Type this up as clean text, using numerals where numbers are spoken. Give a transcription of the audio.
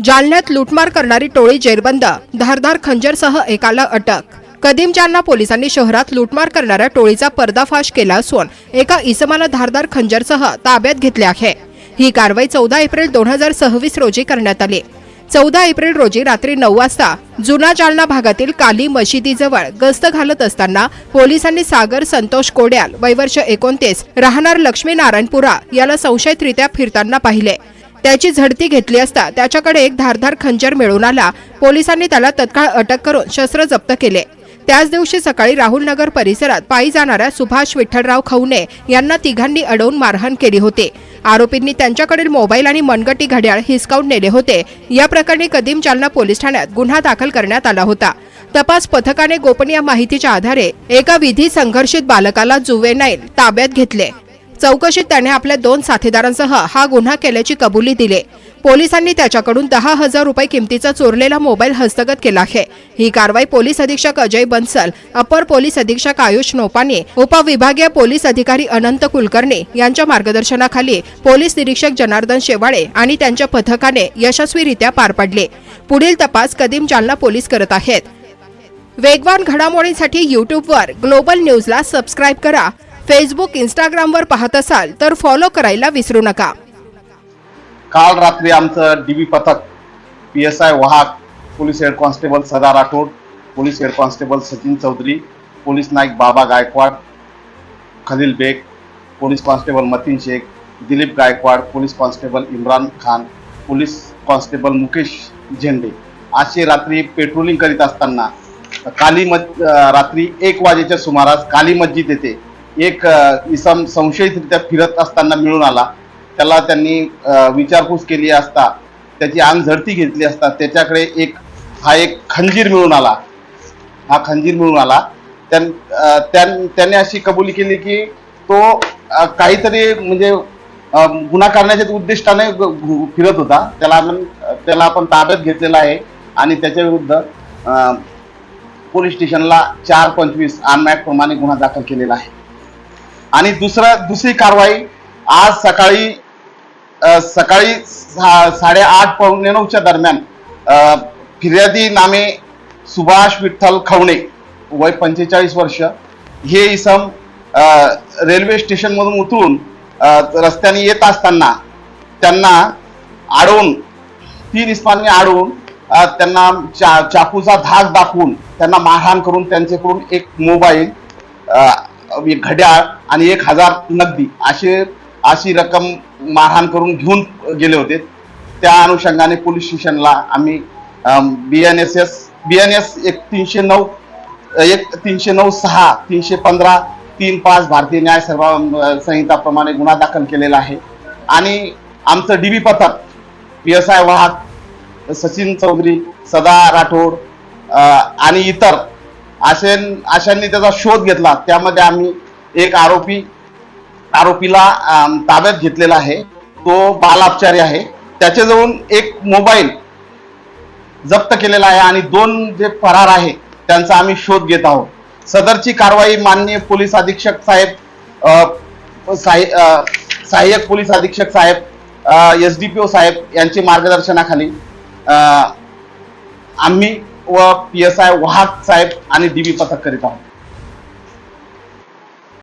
जालन्यात लूटमार करणारी टोळी जेरबंद, धारदार खंजरसह एकाला अटक। कदीम जालना पोलिसांनी शहरात लूटमार करणाऱ्या टोळीचा पर्दाफाश केला असून एका इसमाला धारदार खंजरसह ताब्यात घेतले आहे। ही कारवाई 14 एप्रिल 2026 रोजी करण्यात आली। 14 एप्रिल रोजी रात्री 9 वाजता जुना जालना भागातील काली मशिदीजवळ गस्त घालत असताना पोलिसांनी सागर संतोष कोड्याल वय वर्ष 29 राहणार लक्ष्मी नारायणपुरा याला संशयितरित्या फिरताना पाहिले। त्याची झडती घेतली असता त्याच्याकडे एक धारदार खंजर मिळून आला। पोलिसांनी त्याला तत्काळ अटक करून शस्त्र जप्त केले। त्याच दिवशी सकाळी राहुल नगर परिसरात पायी जाणाऱ्या सुभाष विठ्ठलराव खवणे यांना तिघांनी अडवून मारहाण केली होती। आरोपींनी त्यांच्याकडील मोबाईल आणि मनगटी घड्याळ हिसकावून नेले होते। या प्रकरणी कदीम जालना पोलीस ठाण्यात गुन्हा दाखल करण्यात आला होता। तपास पथकाने गोपनीय माहितीच्या आधारे एका विधी संघर्षित बालकाला जुवेनाईल ताब्यात घेतले। चौकशीत त्याने आपल्या 2 साथीदारांसह हा गुन्हा केल्याची कबुली दिली। पोलिसांनी त्याच्याकडून 10,000 रुपये किमतीचा चोरलेला मोबाईल हस्तगत केला आहे। ही कारवाई पोलीस अधीक्षक अजय बन्सल, अपर पोलीस अधीक्षक आयुष नोपाने, उपविभागीय पोलीस अधिकारी अनंत कुलकर्णी यांच्या मार्गदर्शनाखाली पोलीस निरीक्षक जनार्दन शेवाळे आणि त्यांच्या पथकाने यशस्वीरित्या पार पाडले। पुढील तपास कदीम जालना पोलीस करत आहेत। वेगवान घडामोडींसाठी यूट्यूबवर ग्लोबल न्यूजला सबस्क्राईब करा। फेसबुक, इंस्टाग्रामवर पाहत असाल तर फॉलो करायला विसरू नका। काल रात्री आमचं डीबी पथक PSI वाहक, police head constable Sada Rathod, police head constable Sachin Chaudhari, police Naik Baba Gaikwad, Khalil Baig, police constable Mateen Shaikh, Dilip Gaikwad, police constable Imran Khan, police constable Mukesh Zende असे रात्री पेट्रोलिंग करीत असताना रात्री 1 वाजेच्या सुमारास काली मस्जिद येथे एक इसम संशयितरित्या फिरत असताना मिळून आला। त्याला त्यांनी विचारपूस केली असता त्याची अंग झडती घेतली असता त्याच्याकडे एक खंजीर मिळून आला। हा खंजीर मिळून आला। त्याने अशी कबुली केली की तो काहीतरी म्हणजे गुन्हा करण्याच्या उद्दिष्टाने फिरत होता। त्याला आपण ताब्यात घेतलेला आहे आणि त्याच्या विरुद्ध पोलीस स्टेशनला 425 आर्म ऍक्ट प्रमाणे गुन्हा दाखल केलेला आहे। आणि दुसरी कारवाई आज सकाळी 8:30 पावणे 9च्या दरम्यान फिर्यादी नामे सुभाष विठ्ठल खवणे वय 45 वर्ष हे इसम रेल्वे स्टेशन मधून उतरून रस्त्याने येत असताना त्यांना अडवून 3 इसमांनी अडवून त्यांना चाकूचा धाक दाखवून त्यांना मारहाण करून त्यांच्याकडून एक मोबाईल, घड्याळ आणि 1,000 नगदी अशी रक्कम मारहाण करून घेऊन गेले होते। त्या अनुषंगाने पोलीस स्टेशनला आम्ही BNS 309 6 315 35 भारतीय न्याय संहिताप्रमाणे गुन्हा दाखल केलेला आहे। आणि आमचं डीबी पथक PSI वाहक सचिन चौधरी, सदा राठोड आणि इतर अशांनी त्याचा शोध घेतला। त्यामध्ये आम्ही एक आरोपीला ताब्यात घेतलेला आहे। तो बालअपचारी आहे। त्याच्याजवळून एक मोबाईल जप्त केलेला आहे आणि 2 जे फरार आहे त्यांचा आम्ही शोध घेत आहोत। सदरची कारवाई माननीय पोलीस अधीक्षक साहेब, सहाय्यक पोलीस अधीक्षक साहेब, SDPO साहेब यांच्या मार्गदर्शनाखाली आम्ही व PSI वाहक साहेब आणि डीबी पथक करीत आहोत।